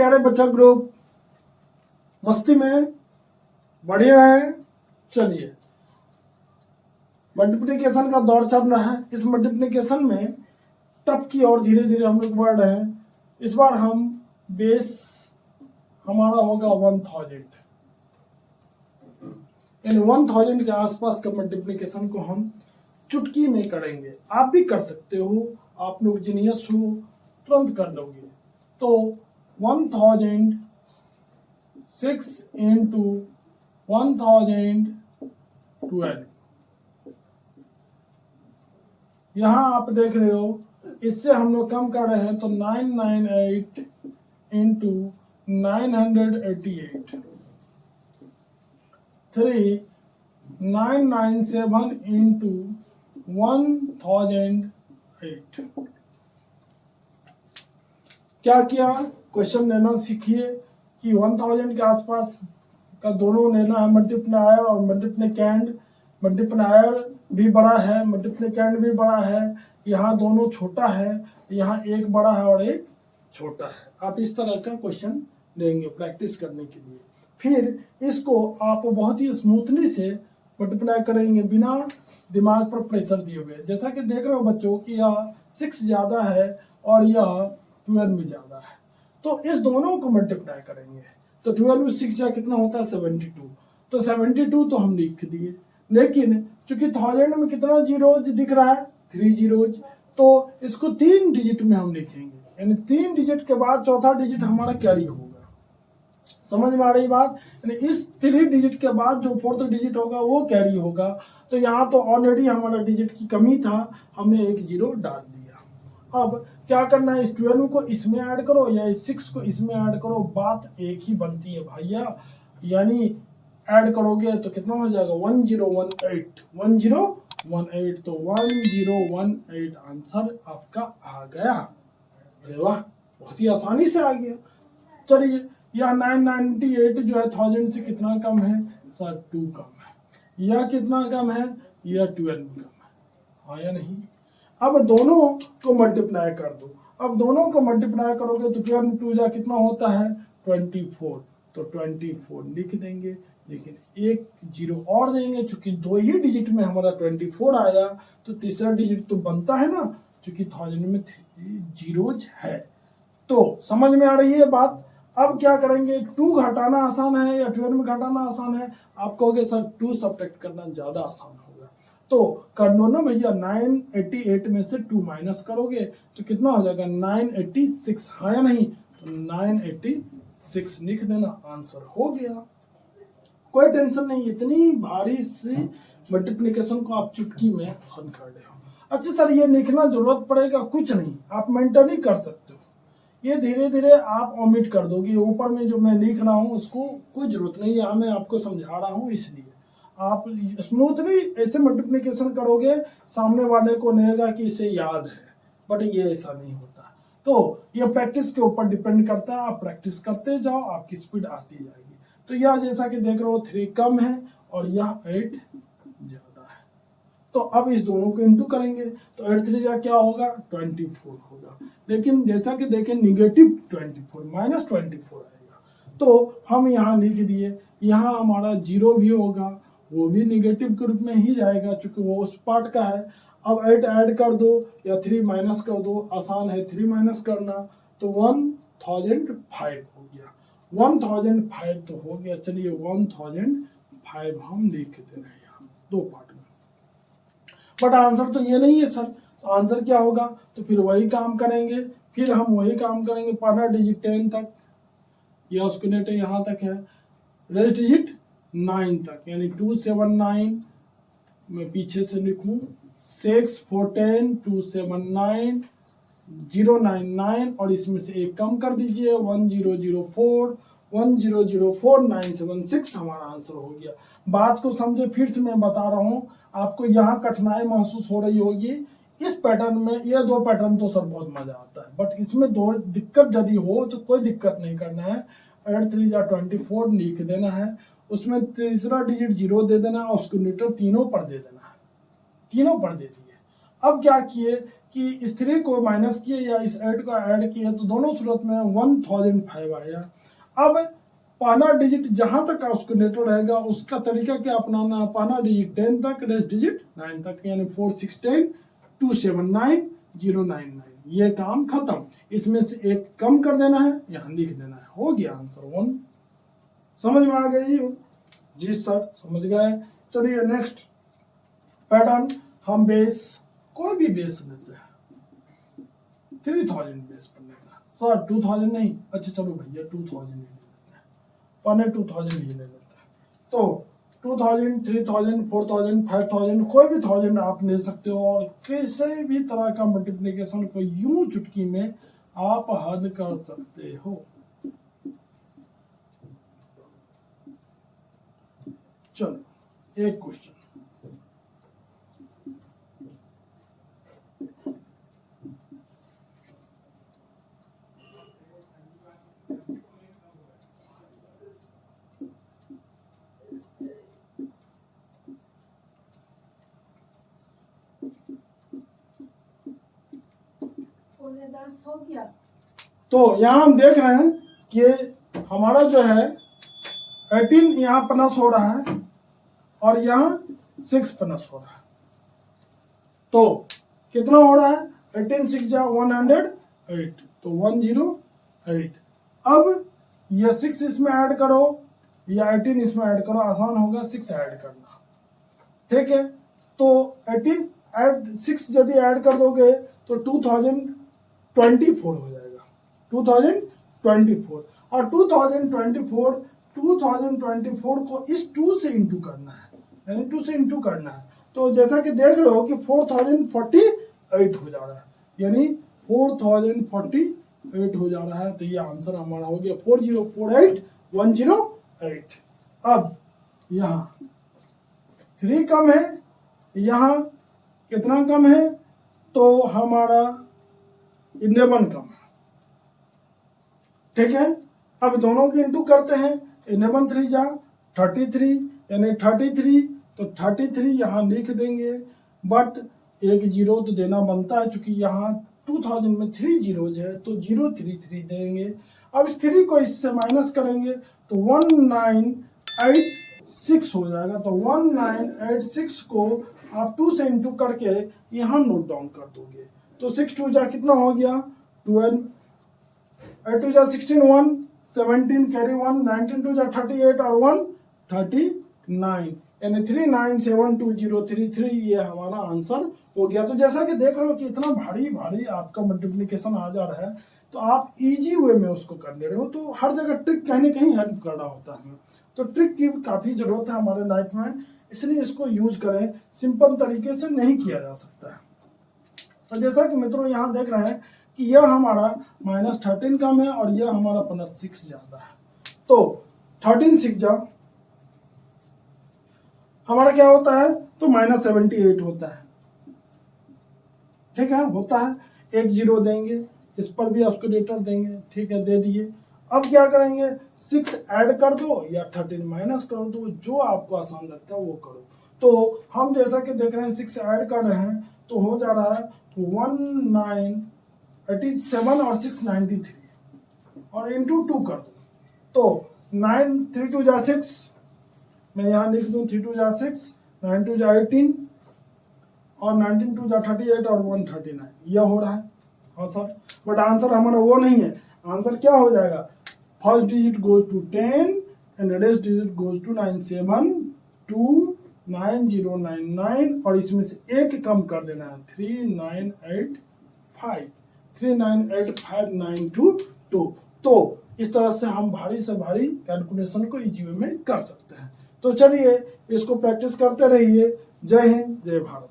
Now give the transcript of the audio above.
प्यारे बच्चा ग्रुप, मस्ती में बढ़िया है। चलिए, मल्टीप्लिकेशन का दौर चल रहा है। इस मल्टीप्लिकेशन में टप की और धीरे धीरे हम लोग बढ़ रहे हैं। इस बार हम बेस हमारा होगा 1000, यानी 1000 के आसपास का मल्टीप्लिकेशन को हम चुटकी में करेंगे। आप भी कर सकते हो, आप लोग जीनियस हो, तुरंत कर लोगे। तो 1006 इंटू 1012, यहाँ आप देख रहे हो, इससे हम लोग कम कर रहे हैं तो 998 इंटू 988, 3997 इंटू 1008। क्या किया, क्वेश्चन लेना सीखिए कि 1000 के आसपास का दोनों लेना है, मल्टीप्लायर और मल्टीप्लिकेंड। मल्टीप्लायर भी बड़ा है, मल्टीप्लिकेंड भी बड़ा है। यहाँ दोनों छोटा है, यहाँ एक बड़ा है और एक छोटा है। आप इस तरह का क्वेश्चन लेंगे प्रैक्टिस करने के लिए। फिर इसको आप बहुत ही स्मूथली से मल्टीप्लाई करेंगे बिना दिमाग पर प्रेशर दिए हुए। जैसा कि देख रहे हो बच्चों कि यह 6 ज़्यादा है और यह 12 में ज़्यादा है, तो इस दोनों को मल्टीप्लाई करेंगे। तो 12 में 6 जा कितना होता है 72। तो 72 तो हम लिख दिए, लेकिन चूंकि 1000 में कितना जीरोज दिख रहा है, 3 जीरोज, तो इसको 3 डिजिट में हम लिखेंगे। यानी 3 डिजिट के बाद चौथा डिजिट हमारा कैरी होगा। समझ में आ रही बात? यानी इस 3 डिजिट के बाद जो 4th डिजिट होगा वो कैरी होगा। तो यहाँ तो ऑलरेडी हमारा डिजिट की कमी था, हमने एक जीरो डाल दिया। अब क्या करना है, इस 12 को इसमें ऐड करो या इस 6 को इसमें ऐड करो, बात एक ही बनती है भैया। यानी ऐड करोगे तो कितना हो जाएगा 1018, 1018, तो 1018 आंसर आपका आ गया। अरे वाह, बहुत ही आसानी से आ गया। चलिए, यह 998 जो है 1000 से कितना कम है सर, 2 कम है। यह कितना कम है, यह 12 कम है, हाँ या नहीं? अब दोनों को मल्टीप्लाई कर दो। अब दोनों को मल्टीप्लाई करोगे तो 12 2 जा कितना होता है 24, तो 24 लिख देंगे, लेकिन एक जीरो और देंगे। चूंकि 2 ही डिजिट में हमारा 24 आया, तो तीसरा डिजिट तो बनता है ना, चूंकि 1000 में 3 जीरोज है। तो समझ में आ रही है बात? अब क्या करेंगे, 2 घटाना आसान है या 12 में घटाना आसान है? आप कहोगे सर 2 सब्ट्रैक्ट करना ज़्यादा आसान होगा, तो कर लो ना भैया। 988 में से 2 माइनस करोगे तो कितना हो जाएगा 986, हाँ या नहीं? तो 986 लिख देना, आंसर हो गया। कोई टेंशन नहीं, इतनी भारी सी मल्टीप्लिकेशन को आप चुटकी में हल कर रहे हो। अच्छा सर, ये लिखना जरूरत पड़ेगा? कुछ नहीं, आप मेंटली कर सकते हो। ये धीरे धीरे आप ओमिट कर दोगे। ऊपर में जो मैं लिख रहा हूँ उसको कोई जरूरत नहीं है, मैं आपको समझा रहा हूँ, इसलिए आप स्मूथली ऐसे मल्टीप्लिकेशन करोगे, सामने वाले को लगेगा कि इसे याद है, बट ये ऐसा नहीं होता। तो ये प्रैक्टिस के ऊपर डिपेंड करता है। आप प्रैक्टिस करते जाओ, आपकी स्पीड आती जाएगी। तो यह जैसा कि देख रहे हो 3 कम है और यह 8 ज्यादा है। तो अब इस दोनों को इंटू करेंगे तो 8 3 जा क्या होगा 24 होगा। लेकिन जैसा कि देखें निगेटिव 24 माइनस 24 आएगा, तो हम यहाँ लिख दिए। यहाँ हमारा जीरो भी होगा, वो भी निगेटिव के रूप में ही जाएगा, चूंकि वो उस पार्ट का है। अब 8 ऐड कर दो या 3 माइनस कर दो, आसान है 3 माइनस करना, तो 1005 हो गया। 1005 तो हो गया। चलिए 1005 हम लिख दे रहे हैं यहाँ 2 पार्ट में। बट आंसर तो ये नहीं है सर, आंसर क्या होगा? तो फिर वही काम करेंगे, फिर हम वही काम करेंगे। पहला डिजिट 10 तक, यह उसको नेट यहाँ तक है, रेस्ट डिजिट 9 तक, यानी 279 मैं पीछे से लिखूं 6 4 10 279 099, और इसमें से एक कम कर दीजिए 1004 976 हमारा आंसर हो गया। बात को समझे, फिर से मैं बता रहा हूँ आपको, यहाँ कठिनाई महसूस हो रही होगी इस पैटर्न में। ये 2 पैटर्न तो सर बहुत मजा आता है, बट इसमें 2 दिक्कत यदि हो तो कोई दिक्कत नहीं करना है। 8 3 जा 24 लिख देना है, उसमें तीसरा डिजिट 0 दे देना है, और उसको मीटर तीनों पर दे देना है, तीनों पर दे दिए। अब क्या किए कि इस 3 को माइनस किए या इस 8 को ऐड किए, तो दोनों सूरत में 1005 आया। अब पहला डिजिट जहां तक ऑस्किलेटर रहेगा उसका तरीका क्या अपनाना है, पहला डिजिट 10 तक, रेस्ट डिजिट 9 तक, यानी 4 6 10 2 7 9 0 9 9, ये काम खत्म। इसमें से एक कम कर देना है, यहाँ लिख देना है, हो गया आंसर 1। समझ में आ गई? जी सर समझ गए। चलिए नेक्स्ट पैटर्न, हम बेस कोई भी बेस लेते हैं, 3000 बेस पर लेना है सर, 2000 नहीं, अच्छा चलो भैया 2000 ही ले लेते हैं, पहले 2000 ही ले लेते हैं। तो 2000 3000 4000 5000 कोई भी 1000 आप ले सकते हो, और किसी भी तरह का मल्टीप्लिकेशन को यूं चुटकी में आप हल कर सकते हो। चलो एक क्वेश्चन, तो यहाँ हम देख रहे हैं कि हमारा जो है 18 यहाँ प्लस हो रहा है और यहाँ 6 प्लस हो रहा है, तो कितना हो रहा है, 18 6 जा 108, तो 108। अब ये 6 इसमें ऐड करो या 18 इसमें ऐड करो, आसान होगा 6 ऐड करना, ठीक है। तो 18 ऐड 6 यदि ऐड कर दोगे तो 2024 हो जाएगा, 2024। और 2024 को इस 2 से इंटू करना है, यानी 2 से इंटू करना है। तो जैसा कि देख रहे हो कि 4048 हो जा रहा है, यानी 4048 हो जा रहा है, तो ये आंसर हमारा हो गया 4048108। अब यहाँ 3 कम है, यहाँ कितना कम है, तो हमारा 11 कम है, ठीक है। अब दोनों की इंटू करते हैं, 11 3 जा 33, यानी 33, तो 33 यहाँ लिख देंगे, बट एक जीरो तो देना बनता है, चूंकि यहाँ 2000 में 3 जीरोज है तो 033 देंगे। अब इस 3 को इससे माइनस करेंगे तो 1986 हो जाएगा, तो 1986 को आप 2 से इंटू करके यहाँ नोट डाउन कर दोगे, तो 6 2 जा कितना हो गया 12, 8 2 जा 16 1 17 कैरी 1 19 2 जा 38 और 1 39, यानी 397233, ये हमारा आंसर हो गया। तो जैसा कि देख रहे हो कि इतना भारी भारी आपका मल्टीप्लिकेशन आ जा रहा है, तो आप इजी वे में उसको कर ले रहे हो, तो हर जगह ट्रिक कहीं ना कहीं हेल्प कर रहा होता है, तो ट्रिक की काफ़ी ज़रूरत है हमारे लाइफ में, इसलिए इसको यूज करें, सिंपल तरीके से नहीं किया जा सकता है। तो जैसा कि मित्रों यहाँ देख रहे हैं कि यह हमारा -13 कम है और यह हमारा +6 ज़्यादा है, तो 13 6 जा हमारा क्या होता है, तो -78 होता है, ठीक है, होता है। एक जीरो देंगे, इस पर भी ऑस्किलेटर देंगे, ठीक है, दे दिए। अब क्या करेंगे, 6 ऐड कर दो या 13 माइनस कर दो, जो आपको आसान लगता है वो करो। तो हम जैसा कि देख रहे हैं 6 ऐड कर रहे हैं, तो हो जा रहा है 1987 और 693, और इंटू 2 कर दो, तो 9 3 2 जा 6, मैं यहाँ लिख दूँ 3 2 जा 6, 9 2 जा 18 और 19 2 जा 38 और 139, यह हो रहा है। हाँ सर, बट आंसर हमारा वो नहीं है, आंसर क्या हो जाएगा, first digit goes to 10 and rest digit goes to 97299099, और इसमें से एक कम कर देना है 398592। तो इस तरह से हम भारी से भारी कैलकुलेशन को इजी वे में कर सकते हैं। तो चलिए इसको प्रैक्टिस करते रहिए। जय हिंद, जय भारत।